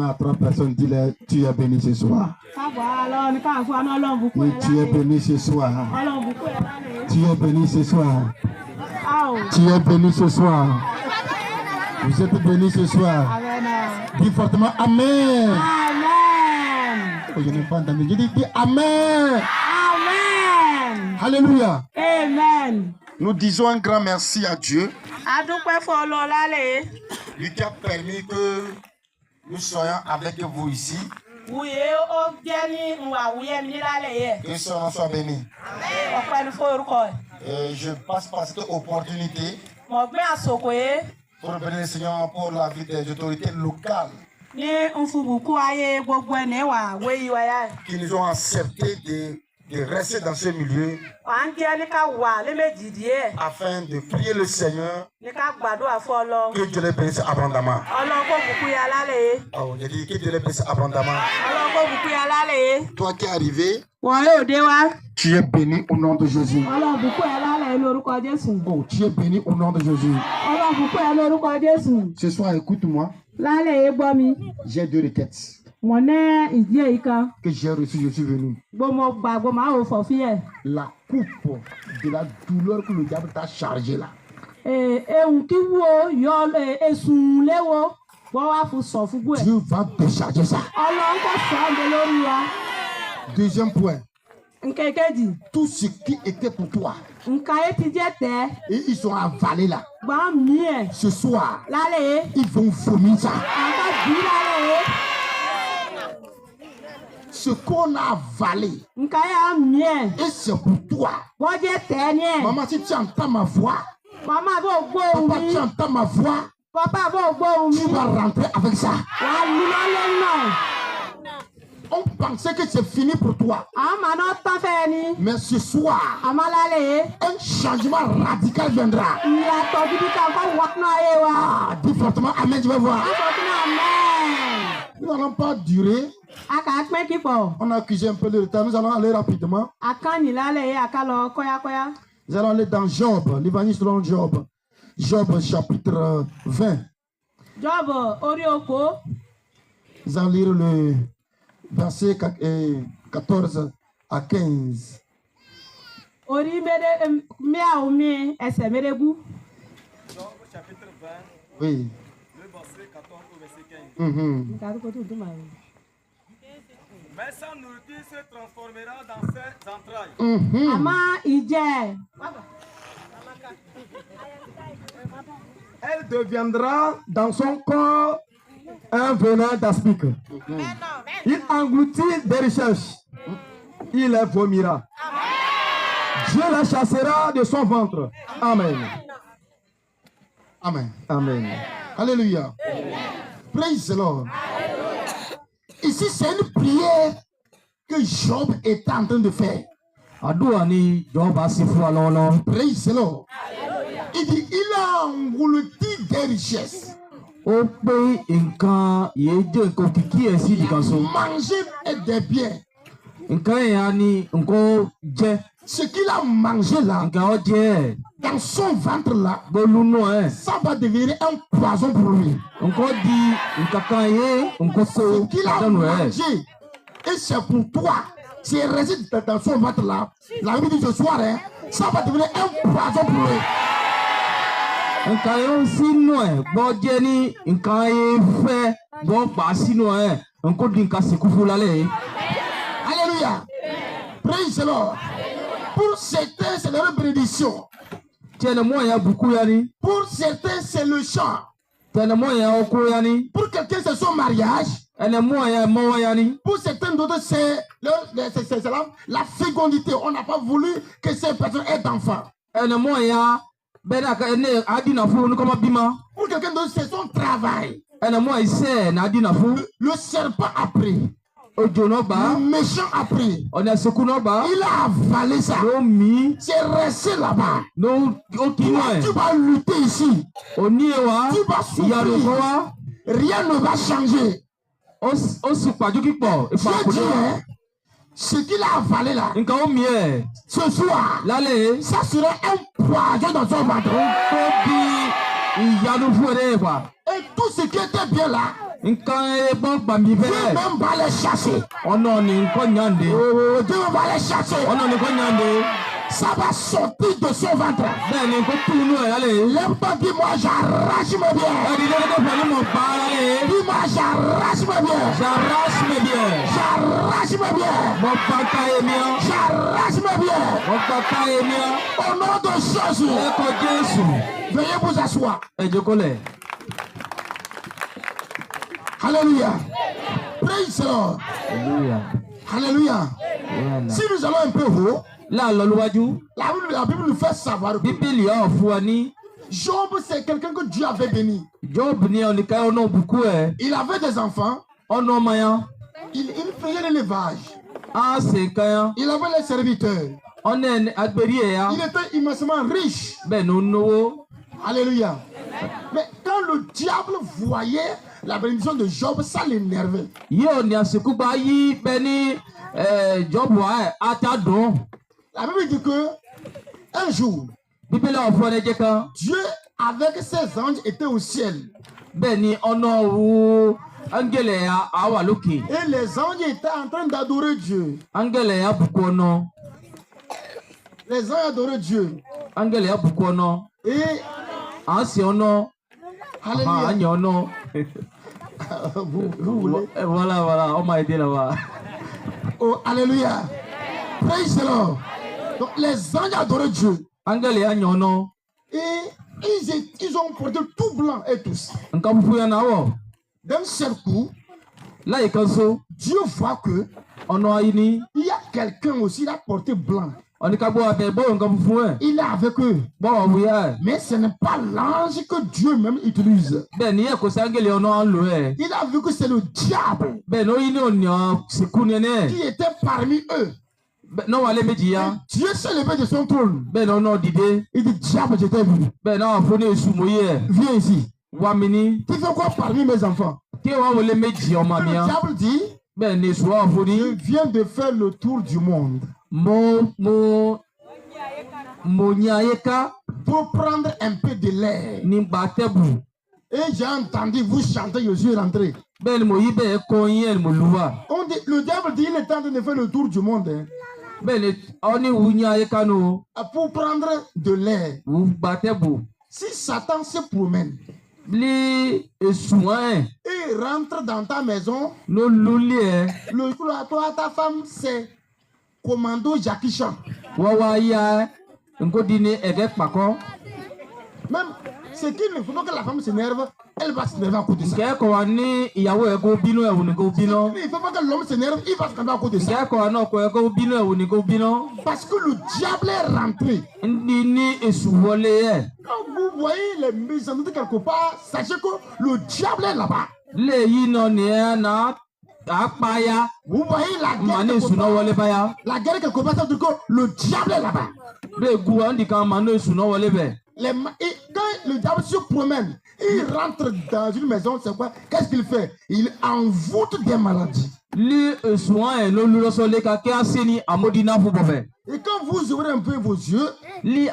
main à 3 personnes, dis-leur, tu es béni ce soir. Oui, tu es béni ce soir. Tu es béni ce soir. Tu es béni ce soir. Vous êtes béni ce soir. Dis fortement Amen. Amen. Oh, je n'ai pas entendu. Je dis Amen. Amen. Alléluia. Amen. Nous disons un grand merci à Dieu. Adúpẹ́ fún Ọlọ́run lálẹ́. Lui qui a permis que nous soyons avec vous ici. Wùyé ó jẹ́ ní àwùyé mi lálẹ́ yẹ. Que son nom soit béni. Ọpẹ́ ni fún orúkọ ẹ̀. Et je passe par cette opportunité Mo gbé àsòkò yé pour bénir le Seigneur pour la vie des autorités locales ní nfubùkú ayé gbogbo ẹni wà wéyí wáyà. qui nous ont accepté de rester dans ce milieu À ń jẹ́ ní ká wà léméjì díẹ̀. afin de prier le Seigneur Ní ká gbàdúrà fún Ọlọ́run. que Dieu les bénisse abondamment. Ọlọ́run kó bùkún ya lálẹ́ yé. Oh, j'ai dit que Dieu les bénisse abondamment. Ọlọ́run kó bùkún ya lálẹ́ yé. Toi qui es arrivé, Wọ́n yóò dé wá. tu es béni au nom de Jésus. Ọlọ́run bùkún ya lálẹ́ yé lórúkọ Jésù. Oh, tu es béni au nom de Jésus. Ọlọ́run bùkún ya lórúkọ Jésù. Ce soir, écoute-moi. Lálẹ́ yé gbọ́ mi. J'ai 2 requêtes Mo ní ìdí èyí kan. que j'ai reçues. Je suis venu. Gbogbo gbàgbọ́ máa ò fọ̀ fí ẹ̀. La coupe de la douleur que le diable t'a chargée là. Ehun kí wo yọ esun léwo wọ́n wá fún sọ fún gbọ́ ẹ̀. Dieu va décharger ça. Ọlọ́run kò sọ ọ́ de lórí wa. Deuxième point. Nkékejì. Tout ce qui était pour toi, Nǹkan ayé ti jẹ́ tẹ́. et ils sont avalés là. Gbọ́n mi ẹ̀. Ce soir, Lálẹ́ yé. ils vont vomir ça. Àǹkà bí lálẹ́ yé. Ce qu'on a avalé, Nǹkan ayé á mi ẹ̀. et c'est pour toi. Wọ́n jẹ́ tẹ́ ní ẹ̀. Maman, si tu entends ma voix, Màmá bò gbóhùn papa, mi. tu entends ma voix, Papa bò gbóhùn mi. tu vas rentrer avec ça. Wà á lu lọ́lẹ́ náà. On pensait que c'est fini pour toi. Àwọn màá náà tán fẹ́ ni. Mais ce soir, Àmọ́ lálẹ́ yé. un changement radical viendra. Ìyàtọ̀ gidi kan kó wọ́n náà yé wa. Ah, dis fortement Amen, je vais voir. Asọ̀tún amen. Nous n'allons pas durer. A kà á pín kíkọ̀. On a accusé un peu de retard. Nous allons aller rapidement. A kàn ní lálẹ́ yé, a kà lọ kọ́yákọ́yá. Nous allons aller dans Job, l'évangile selon Job. Job chapitre 20. Jọ́bù orí oko. Nous allons lire le verset 14 à 15. Orí mẹ́à omi ẹsẹ̀ méregú. Job chapitre 20, Oui. le verset 14 au verset 15. Nǹkan tó tó dùn màá yìí. Mais sa nourriture se transformera dans ses entrailles. Àmọ́ ìjẹ́ Elle deviendra dans son corps un venin d'aspic. Il engloutit des richesses. Il les vomira. Dieu la chassera de son ventre. Amen. Amen. Amen. Alléluia. Praise the Lord. Ici, c'est une prière que Job est en train de faire. Praise the Lord. Il dit, il a englouti des richesses. Manger et des biens. Ce qu'il a mangé là, dans son ventre là, ça va devenir un poison pour lui. Ce qu'il a mangé, et c'est pour toi, c'est réside dans son ventre là, la nuit de ce soir, hein, ça va devenir un poison pour lui. Alléluia. Praise the Lord. Pour certains, c'est leur bénédiction. Pour certains, c'est le chant. Pour quelqu'un, c'est son mariage. Pour certains d'autres, c'est la fécondité. On n'a pas voulu que ces personnes aient d'enfants. Pour quelqu'un d'autre, c'est son travail. Le serpent a pris. Le méchant a pris. Il a avalé ça. C'est resté là-bas. Tu vas lutter ici. Tu vas souffrir. Rien ne va changer. Ce qu'il a avalé là, ce soir, ça sera un poison dans son ventre. Et tout ce qui était bien là, Dieu même va les chasser. Dieu va les chasser. Ça va sortir de son ventre. Lève-toi, dis-moi, j'arrache mes biens. Dis-moi, j'arrache mes biens. J'arrache mes biens. J'arrache mes biens. Au nom de Jésus. Veuillez vous asseoir. Alléluia. Praise the Lord. Alléluia. Si nous allons un peu haut, la Bible nous fait savoir que Job, c'est quelqu'un que Dieu avait béni. Il avait des enfants. Il faisait l'élevage. Il avait les serviteurs. Il était immensément riche. Alléluia. Mais quand le diable voyait la bénédiction de Job, ça l'énervait. La Bible dit que un jour, Dieu avec ses anges était au ciel. Et les anges étaient en train d'adorer Dieu. Les anges adoraient Dieu. Et alléluia. Vous voulez? Voilà, on m'a aidé là-bas. Oh, alléluia. Praise the Lord. Donc les anges adoraient Dieu. Et ils ont porté tout blanc et tous. D'un seul coup, Dieu voit que il y a quelqu'un aussi qui a porté blanc. Il est avec eux. Mais ce n'est pas l'ange que Dieu même utilise. Il a vu que c'est le diable qui était parmi eux. Dieu s'est levé de son trône. Il dit, diable, je t'ai vu. Viens ici. Tu fais quoi parmi mes enfants? Le diable dit, je viens de faire le tour du monde pour prendre un peu de l'air. Et j'ai entendu vous chanter, je suis rentré. On dit, le diable dit, il est en train de faire le tour du monde. Pour prendre de l'air. Si Satan se promène, il rentre dans ta maison, toi, ta femme, c'est commando Jackie Chan. Même ce qu'il ne faut pas que la femme s'énerve, elle va s'énerver à cause de ça. Il ne faut pas que l'homme s'énerve, il va s'énerver à cause de ça. Parce que le diable est rentré. Quand vous voyez les méchancetés quelque part, sachez que le diable est là-bas. Vous voyez la guerre quelque part, ça veut dire que le diable est là-bas. Quand le diable se promène, il rentre dans une maison, c'est quoi? Qu'est-ce qu'il fait? Il envoûte des maladies. Et quand vous ouvrez un peu vos yeux, vous allez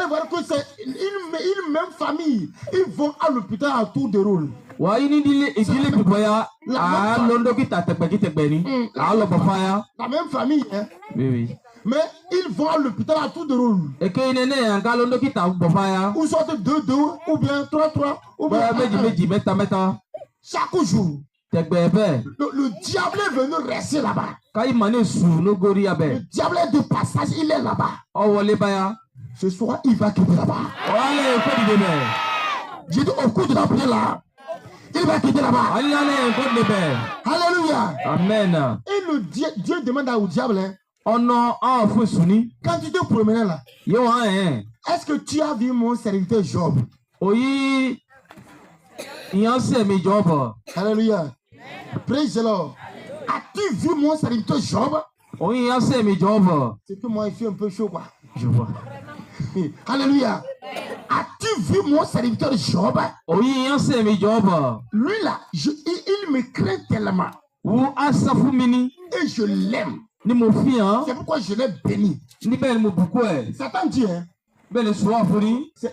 voir que c'est une même famille. Ils vont à l'hôpital à tour de rôle. La même famille, hein? Oui. Mais ils vont à l'hôpital à tour de rôle. Ou sortent 2-2, ou bien 3-3, ou bien 1-1. Chaque jour. Le diable est venu rester là-bas. Le diable est de passage, il est là-bas. Ce soir, il va quitter là-bas. J'ai dit au cours de la prière là, il va quitter là-bas. Alléluia. Amen. Et le Dieu demande au diable, hein, quand tu te promenais là, est-ce que tu as vu mon serviteur Job? Alléluia. Praise the Lord. As-tu vu mon serviteur Job? C'est que moi, il fait un peu chaud, quoi. Je vois. Alléluia. As-tu vu mon serviteur Job? Lui là, il me craint tellement. Et je l'aime. C'est pourquoi je l'ai béni. Satan dit, hein?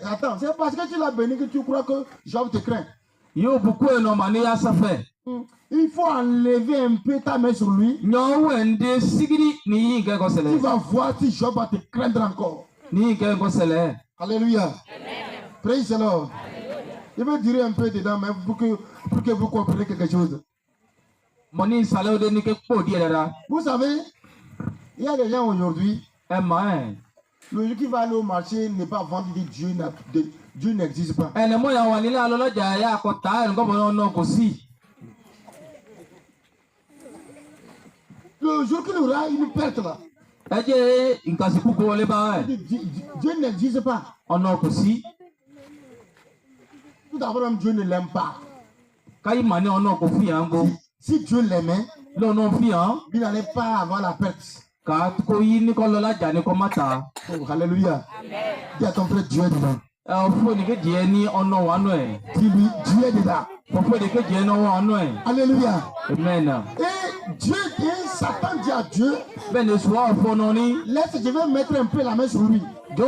Attends, c'est parce que tu l'as béni que tu crois que Job te craint. Yo beaucoup énormément ya ça fait. Il faut enlever un peu ta main sur lui. Tu vas voir si Job va te craindre encore. Alléluia. Praise the Lord. Je vais dire un peu dedans, mais pour que vous compreniez quelque chose. Vous savez, il y a des gens aujourd'hui, le jour qui va aller au marché n'est pas vendre de Dieu n'existe pas. Le jour qu'il aura une perte là, Dieu n'existe pas. Tout d'abord, Dieu ne l'aime pas. Si Dieu l'aimait, il n'allait pas avoir la perte. Oh, alléluia. Dis à ton frère, Dieu est dedans. Dis-lui, Dieu est dedans. Alléluia. Amen. Et Dieu dit, Satan dit à Dieu, laisse, je vais mettre un peu la main sur lui. Tu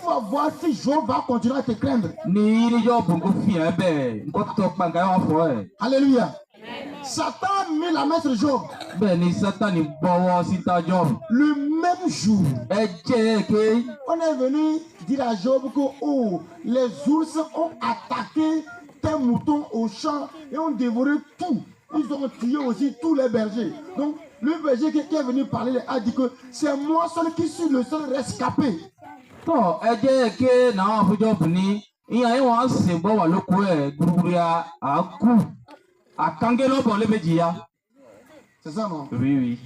vas voir si Job va continuer à te craindre. Alléluia. Satan a mis la main sur Job. Le même jour, on est venu dire à Job que les ours ont attaqué tes moutons au champ et ont dévoré tout. Ils ont tué aussi tous les bergers. Donc, le berger qui est venu parler a dit que c'est moi seul qui suis le seul rescapé. C'est ça, non? Oui.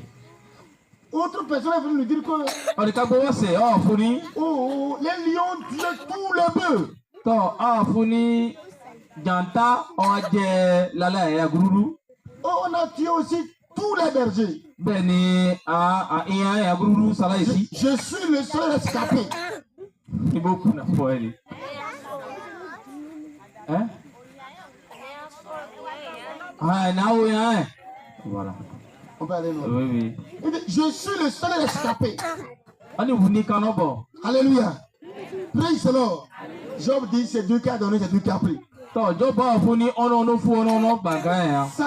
Autre personne est venue nous dire que les lions tuent tous les bœufs. On a tué aussi tous les bergers. Je suis le seul escapé. Voilà. On peut aller loin. Oui. Je suis le seul escapé. Alléluia. Praise the Lord. Job dit c'est Dieu qui a donné, c'est Dieu qui a pris. Ça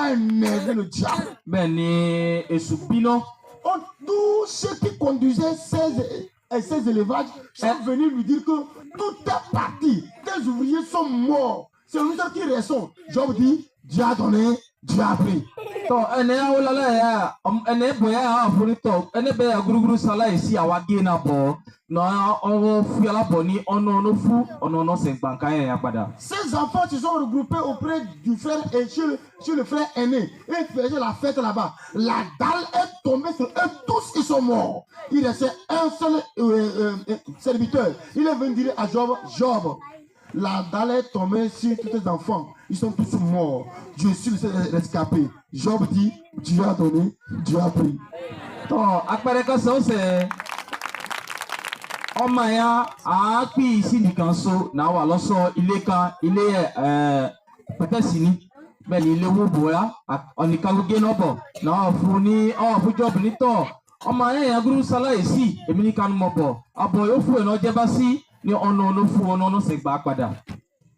a énervé le diable. Tous ceux qui conduisaient ces élevages sont venus lui dire que tout est parti. Tes ouvriers sont morts. C'est nous qui restons. Job dit, Dieu a donné, Dieu a pris. Ces enfants se sont regroupés auprès du frère et chez le frère aîné. Ils faisaient la fête là-bas. La dalle est tombée sur eux, tous ils sont morts. Il restait un seul serviteur. Il est venu dire à Job, la dalle est tombée sur tous tes enfants. Ils sont tous morts. Je suis le seul rescapé. Job dit, Dieu a donné, Dieu a pris.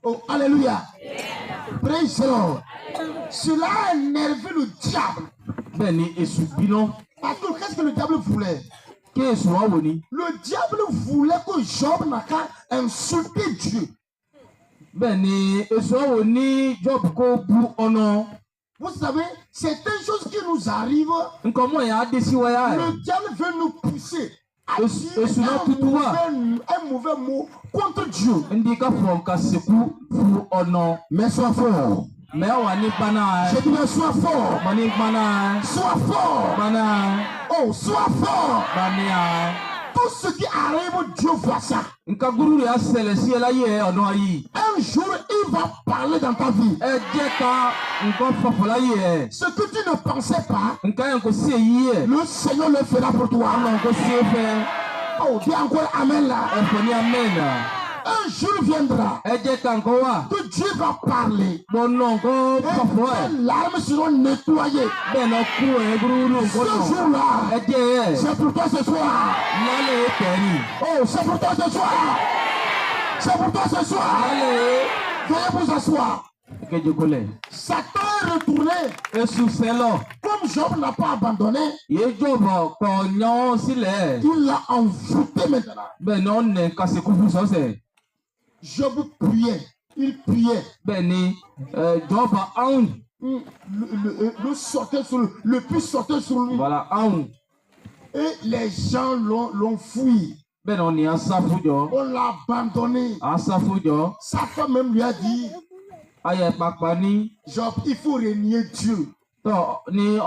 Oh, alléluia. Praise the Lord. Cela a énervé le diable. Parce que qu'est-ce que le diable voulait? Le diable voulait que Job n'a qu'à insulter Dieu. Vous savez, c'est une chose qui nous arrive. Le diable veut nous pousser à dire un mauvais mot contre Dieu. Mais sois fort. Je dis mais sois fort. Sois fort. Oh, sois fort. Tout ce qui arrive, Dieu voit ça. Un jour, il va parler dans ta vie. Ce que tu ne pensais pas, le Seigneur le fera pour toi. Oh, dis encore Amen là. Un jour viendra que Dieu va parler. Et tes larmes seront nettoyées. Ce jour-là, c'est pour toi ce soir. Oh, c'est pour toi ce soir. C'est pour toi ce soir. Veuillez vous asseoir. Satan est retourné. Comme Job n'a pas abandonné, il l'a envoûté maintenant. Job priait. Il priait. Le sortait sur le puits sortait sur lui. Voilà. Et les gens l'ont fouillé. On l'a abandonné. Sa femme même lui a dit, Job, il faut renier Dieu. Il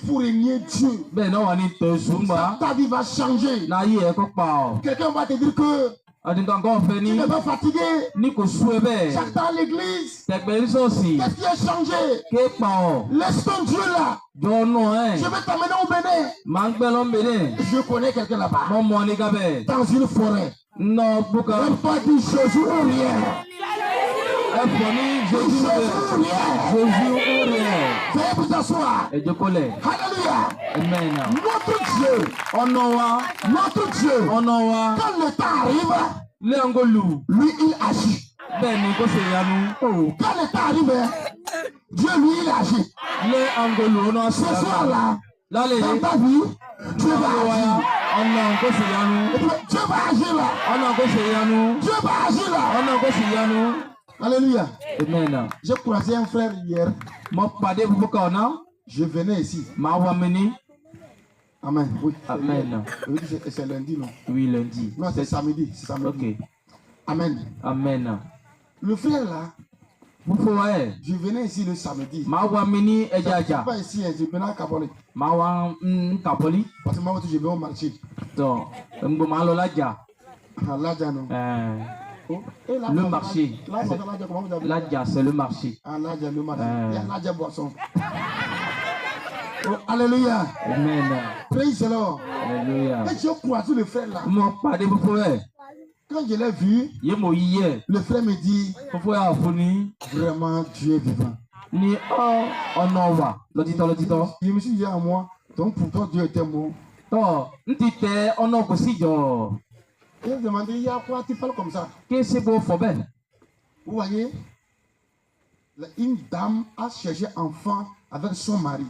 faut renier Dieu. Ta vie va changer. Quelqu'un va te dire que tu n'es pas fatigué. Chaque temps à l'église, qu'est-ce qui a changé? Laisse ton Dieu là. Je vais t'amener au Bénin. Je connais quelqu'un là-bas. Dans une forêt. Non, pourquoi? Même pas dit Jésus ou rien. Jésus ou rien. Veuillez vous asseoir. Alléluia. Amen. Notre Dieu, quand le temps arrive, lui il agit. Quand le temps arrive, Dieu lui il agit. Ce soir-là, dans ta vie, Dieu va agir. Dieu va agir là. Dieu va agir là. Alléluia. Amen. J'ai croisé un frère hier. Je venais ici. Amen. Oui. Amen. C'est lundi, non? Oui, lundi. Non, c'est samedi. Ok. Amen. Amen. Le frère là, je venais ici le samedi. Je ne suis pas ici, je venais à Kaboli. Parce que moi, je vais au marché. À Ladja, non? Le marché. Ladja, c'est le marché. Ah, Ladja, le marché. Il y a Ladja Boisson. Oh, alléluia. Amen. Praise the Lord. Alléluia. Et je crois sur le frère là. Quand je l'ai vu, le frère me dit, vraiment Dieu est vivant. Je me suis dit à moi, donc pour toi Dieu était mort. Et je me demandé, il y a quoi tu parles comme ça? Vous voyez, une dame a cherché enfant avec son mari.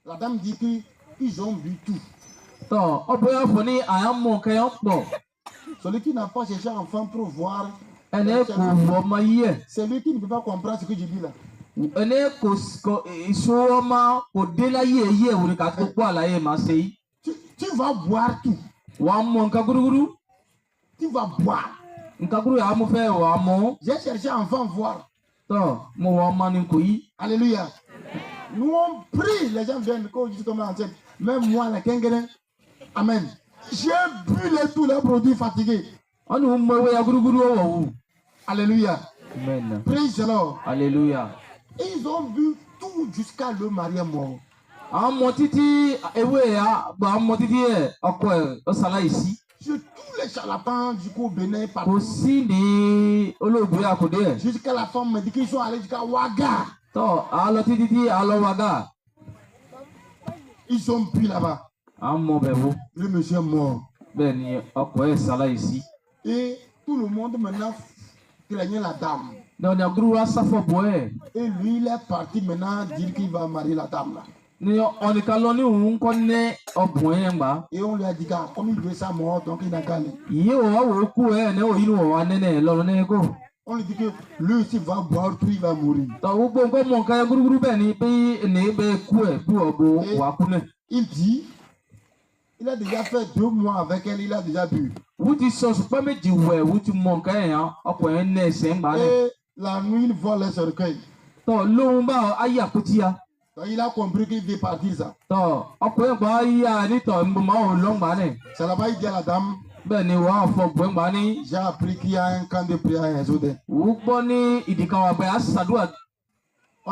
La dame dit qu'ils ont bu tout. Celui qui n'a pas cherché enfant pour voir, c'est lui qui ne peut pas comprendre ce que je dis là. Tu vas boire tout. Tu vas boire. J'ai cherché enfant voir. Alléluia. Nous on prie, les gens viennent quand je suis tombé enceinte. Même moi, la Kengene. Amen. J'ai bu tous les produits fatigués. Alléluia. Amen. Praise the Lord. Alléluia. Ils ont bu tout jusqu'à le mari mort. Sur tous les charlatans du coup Bénin partout. Jusqu'à la femme me dit qu'ils sont allés jusqu'à Ouaga. Ils ont bu là-bas. Le monsieur est mort. Et tout le monde maintenant craignait la dame. Et lui il est parti maintenant dire qu'il va marier la dame là. Et on lui a dit comme il veut sa mort, donc il n'a qu'à aller. On lui dit que lui aussi va boire tout, il va mourir. Et il dit, il a déjà fait 2 mois avec elle, il a déjà bu. Et la nuit, il voit les cercueils. Donc, il a compris qu'il veut partir ça. C'est là-bas il dit à la dame, j'ai appris qu'il y a un camp de prière à Ezode. On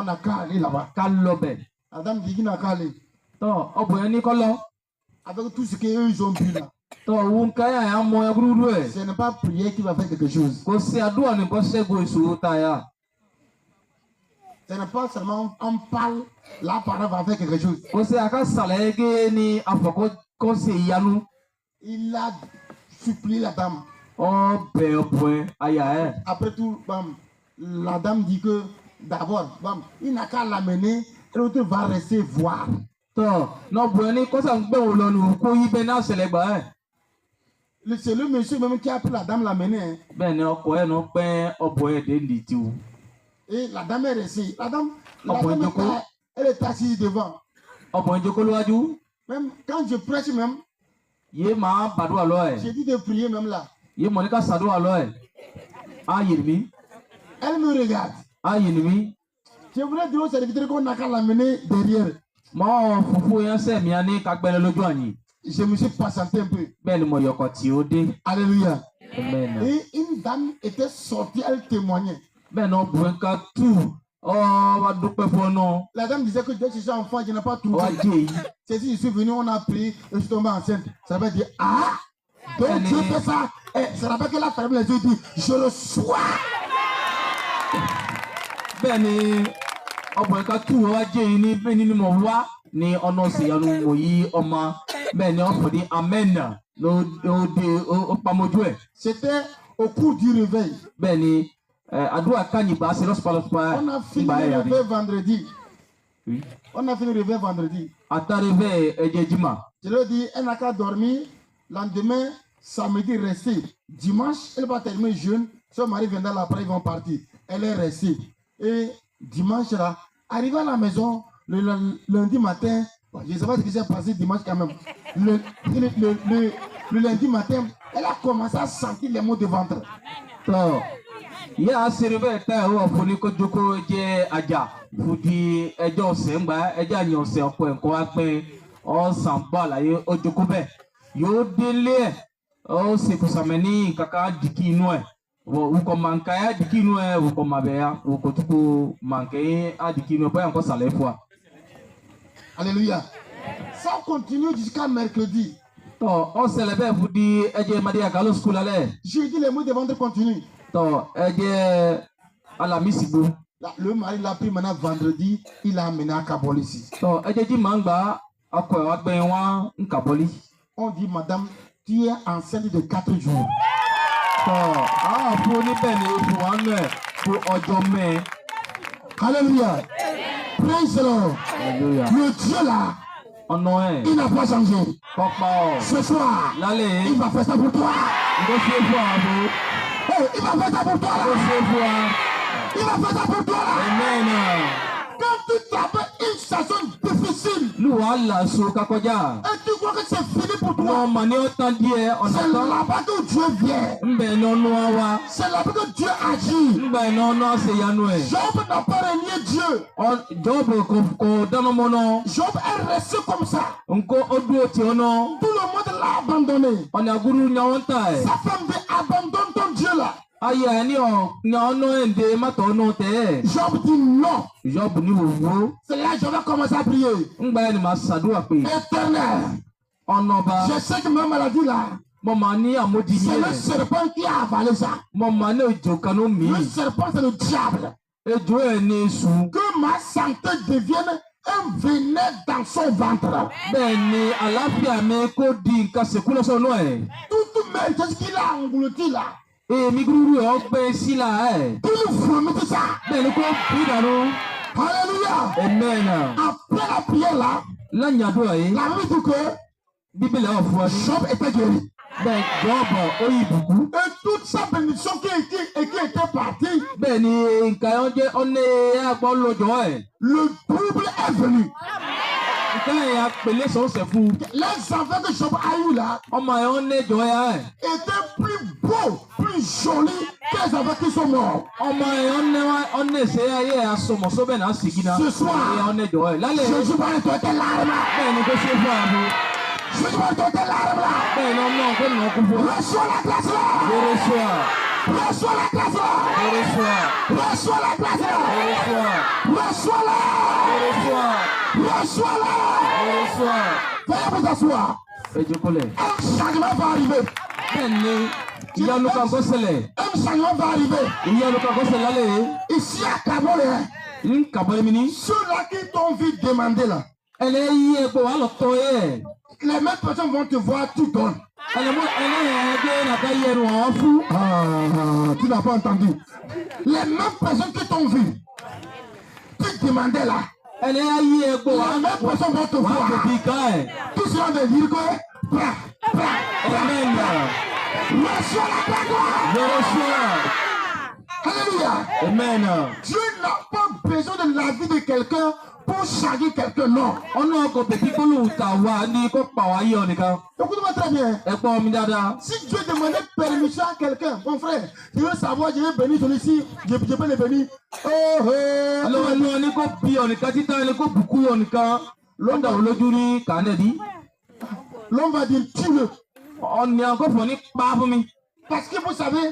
n'a qu'à aller là-bas. La dame dit qu'il n'a qu'à aller. Avec tout ce qu'eux ils ont bu là. Ce n'est pas prier qui va faire quelque chose. Ce n'est pas seulement on parle, la parole va faire quelque chose. Il a supplier la dame. Après tout, bam, la dame dit que d'abord, bam, il n'a qu'à l'amener et l'autre va rester voir. C'est le monsieur même qui a pris la dame l'amener. Et la dame est restée. La dame elle est assise devant. Même quand je prêche même, j'ai dit de prier même là. Elle me regarde. Je voulais dire au serviteur qu'on n'a qu'à l'amener derrière. Je me suis patienté un peu. Alléluia. Et une dame était sortie, elle témoignait. La dame disait que dès que je suis enfant, je n'ai pas trouvé. C'est si je suis venu, on a pris et je suis tombé enceinte. Ça veut dire, ah, donc Dieu fait ça. Et ça n'a pas que la femme les yeux dit, je le sois. C'était au cours du réveil. On a fini le réveil vendredi. Oui. On a fini le réveil vendredi. Je lui ai dit, elle n'a qu'à dormir. Lendemain, samedi, rester. Dimanche, elle va terminer jeune. Son mari viendra là, après ils vont partir. Elle est restée. Et dimanche, là, arrivé à la maison, le lundi matin, je ne sais pas ce qui s'est passé dimanche quand même. Le lundi matin, elle a commencé à sentir les maux de ventre. Ya siribe ta o funi ko joko je aja fudi ejo se ngba eja yan se opo enko wa pe o san ba laye o joko be yo dele o se ko sameni kaka diki inu e wo ko manka ya diki inu e wo ko mabe ya wo ko tuko manke a diki inu pa enko sale fo. Alléluia. Ça continue jusqu'à mercredi. On célèbre fudi eje madia galo school ale. Jeudi les mots de ventre continue. À la Missibo. Le mari l'a pris maintenant vendredi, il l'a amené à Kaboli ici. On dit, madame, tu es enceinte de 4 jours. Alléluia. Praise the Lord. Le Dieu là, il n'a pas changé. Ce soir, il va faire ça pour toi. Il va faire ça pour toi là. Il va faire ça pour toi là. Amen. Quand tu traverses une station difficile. Et tu crois que c'est fini pour toi. C'est là-bas que Dieu vient. C'est là-bas que Dieu agit. Job n'a pas régné Dieu. Job est resté comme ça. Tout le monde l'a abandonné. Sa femme dit abandonne ton Dieu là. Job dit non. C'est là que je vais commencer à prier. Éternel, je sais que ma maladie là, c'est le serpent qui a avalé ça. Le serpent c'est le diable. Que ma santé devienne un venin dans son ventre. Toutes mes choses qu'il a englouti là. Il vomit ça. Alléluia. Amen. Après la prière là, la Bible dit que Job était guéri. Et toute sa bénédiction qui était partie, le double est venu. Les enfants que Job a eu là étaient plus beaux, plus jolis que les enfants qui sont morts. Ce soir, Jésus va nettoyer tes larmes. Je dois donner l'arme là. Reçois la grâce là. Reçois la grâce là. Reçois la grâce là. Reçois-la. Reçois-la. Veuillez vous asseoir. Un changement va arriver. Un changement va arriver. Ici à Kabole. Ceux-là qui t'ont vu demander là. Les mêmes personnes vont te voir, tu donnes. Tu n'as pas entendu. Les mêmes personnes qui t'ont vu, tu demandais là. Les mêmes personnes vont te voir. Tout cela veut dire que reçois la gloire. Alléluia. Amen. Dieu n'a pas besoin de la vie de quelqu'un pour changer quelqu'un, non. Écoute-moi très bien. Si Dieu demandait permission à quelqu'un, mon frère, tu veux savoir, je vais bénir celui-ci, je peux le bénir. L'homme va dire, tue-le. Parce que vous savez,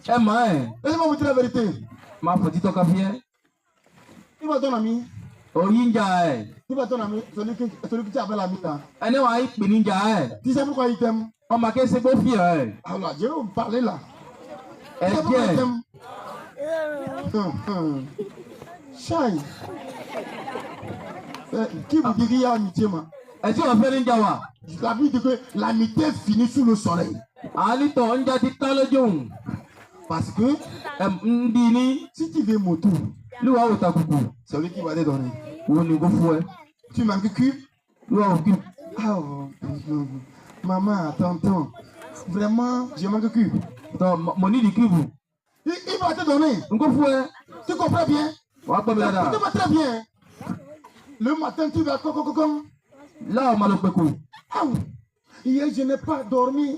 laissez-moi vous dire la vérité. Il va ton ami. Il va ton ami, celui qui t'appelle l'ami là. Tu sais pourquoi il t'aime? Alors, je vais vous parler là. Tu sais pourquoi il t'aime? Chai. Qui vous dit qu'il y a amitié, moi? La Bible dit que l'amitié finit sous le soleil. Parce que si tu veux mon tour, c'est lui qui va te donner. Tu manques cube? Oh, maman, tonton, vraiment, je manque cube. Il va te donner. Tu comprends bien? Tu comprends très bien. Le matin, tu vas comme. Hier, je n'ai pas dormi.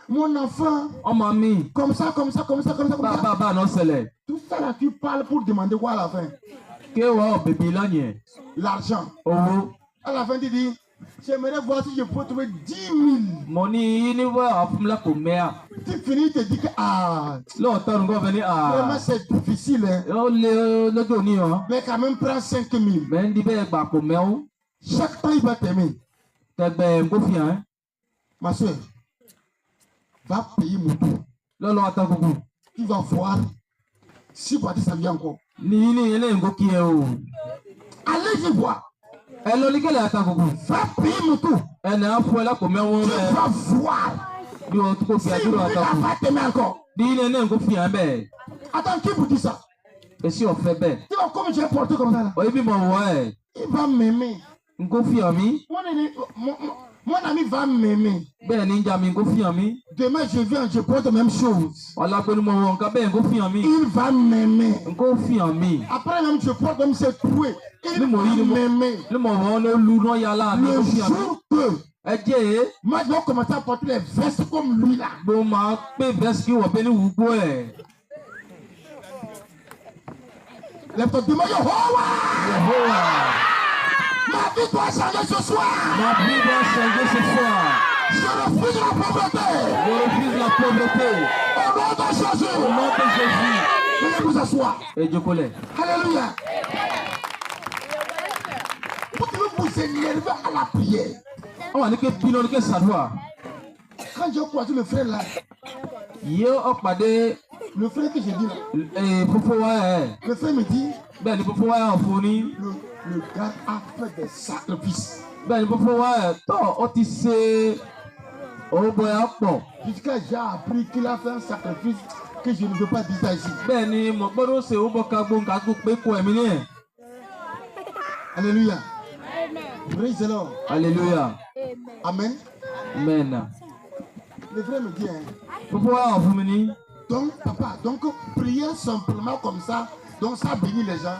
Mon enfant, comme ça. Tout ça là, tu parles pour demander quoi à la fin? L'argent. À la fin, tu dis, j'aimerais voir si je peux trouver 10 000. Tu finis, tu te dis que vraiment c'est difficile. Hein? Mais quand même, prends 5 000. Chaque temps, il va t'aimer. Ma soeur, va payer mon tour. Tu vas voir si ça vient encore. Allez-y voir. Va payer mon tour. Tu vas voir. Si il va pas t'aimer encore. Attends, qui vous dit ça? Tu vas comme je vais porter comme ça là. Il va m'aimer. Mon ami va m'aimer. Demain je viens, je porte la même chose. Il va m'aimer. Après même je porte même cette trouée. Il va m'aimer. Le jour que moi je vais commencer à porter les vestes comme lui là. Lève-toi, demande Yehovah. Ma vie doit changer ce soir. Je refuse la pauvreté. Au nom de Jésus. Veuillez vous asseoir. Alléluia. Vous devez vous énerver à la prière. Quand j'ai croisé le frère là, le frère que j'ai dit là, le frère me dit, le gars a fait des sacrifices. Jusqu'à j'ai appris qu'il a fait un sacrifice que je ne veux pas dire ça ici. Alléluia. Praise the Lord. Alléluia. Amen. Amen. Le frère me dit, donc papa, donc prier simplement comme ça, donc ça bénit les gens.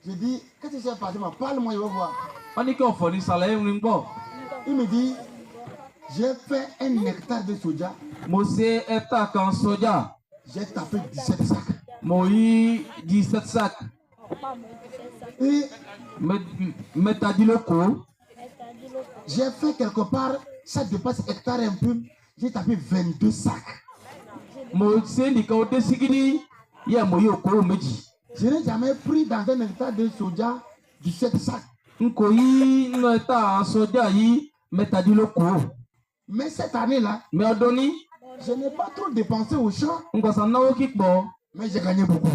Je dis, qu'est-ce que c'est passé? Parle-moi, je vais voir. Il me dit, j'ai fait 1 hectare de soja. J'ai tapé 17 sacs. Et j'ai fait quelque part, ça dépasse hectare un peu, j'ai tapé 22 sacs. Je n'ai jamais pris dans 1 hectare de soja 17 sacs. Mais cette année-là, je n'ai pas trop dépensé au champ, mais j'ai gagné beaucoup.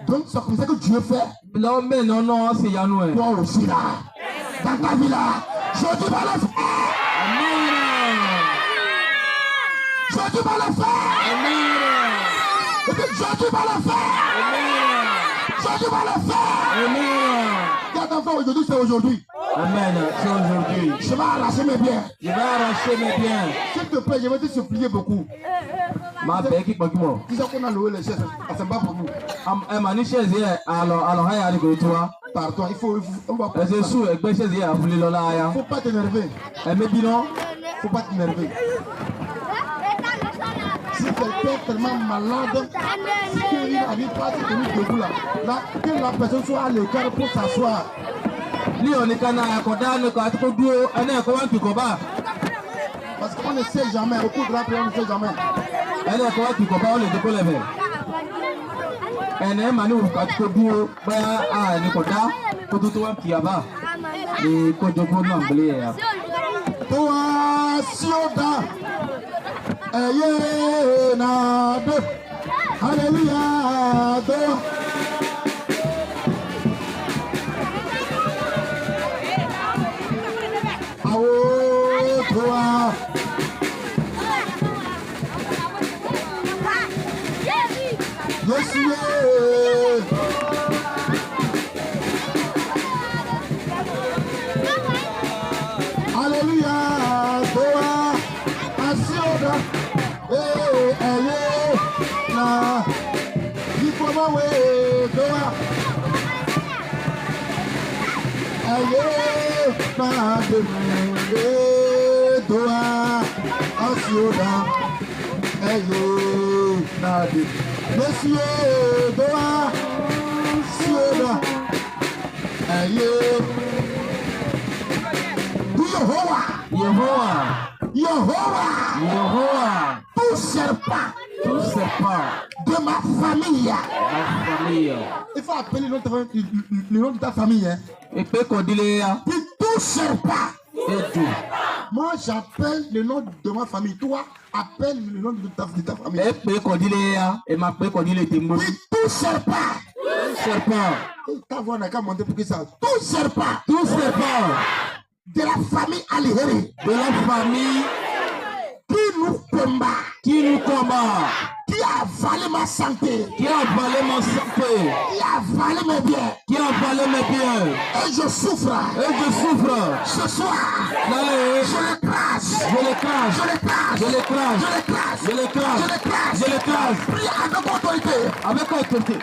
Donc c'est pour ça que Dieu fait. L'homme non, c'est Yanoué. Toi aussi là. Dans ta vie là. Je dis pas le faire. Amen. Je dis pas le faire. Amen. Je dis pas le faire. Amen. Je dis pas le faire. Amen. Quand on fait aujourd'hui, c'est aujourd'hui. Amen. C'est aujourd'hui. Je vais arracher mes biens. Je vais arracher mes biens. S'il te plaît, je vais te supplier beaucoup. Ma belle qui peut moi. Tu sais qu'on a loué les chaises, c'est pas pour nous. Ma chaise hier, alors, il y a des toi. Pardon, on va pas. C'est sûr, et chaise hier, vous voulez là. Faut pas t'énerver. Mais bilan. Faut pas t'énerver. Si quelqu'un est tellement malade, si il n'arrive pas à se tenir debout là, que la personne soit à l'écart pour s'asseoir. Parce qu'on ne sait jamais, au cours de la prière, on ne sait jamais. Toi, Sioda, Nado, Alléluia, toi. Yes, Alléluia, toi, Asioda, na, il faut m'envoyer, toi, na, toi, Asioda, na, Monsieur, toi, Asioda, Yehovah, tout serpent de ma famille. Il faut appeler le nom de ta famille. Hein. Tout serpent. Moi, j'appelle le nom de ma famille. Toi, appelle le nom de ta famille. Tout serpent. Ta voix n'a qu'à monter pour que ça. Tout serpent. De la famille Aliheri. Qui nous combat. Qui a avalé ma santé. Qui a avalé mes biens. Et je souffre. Ce soir. Je l'écrase. Prie avec autorité.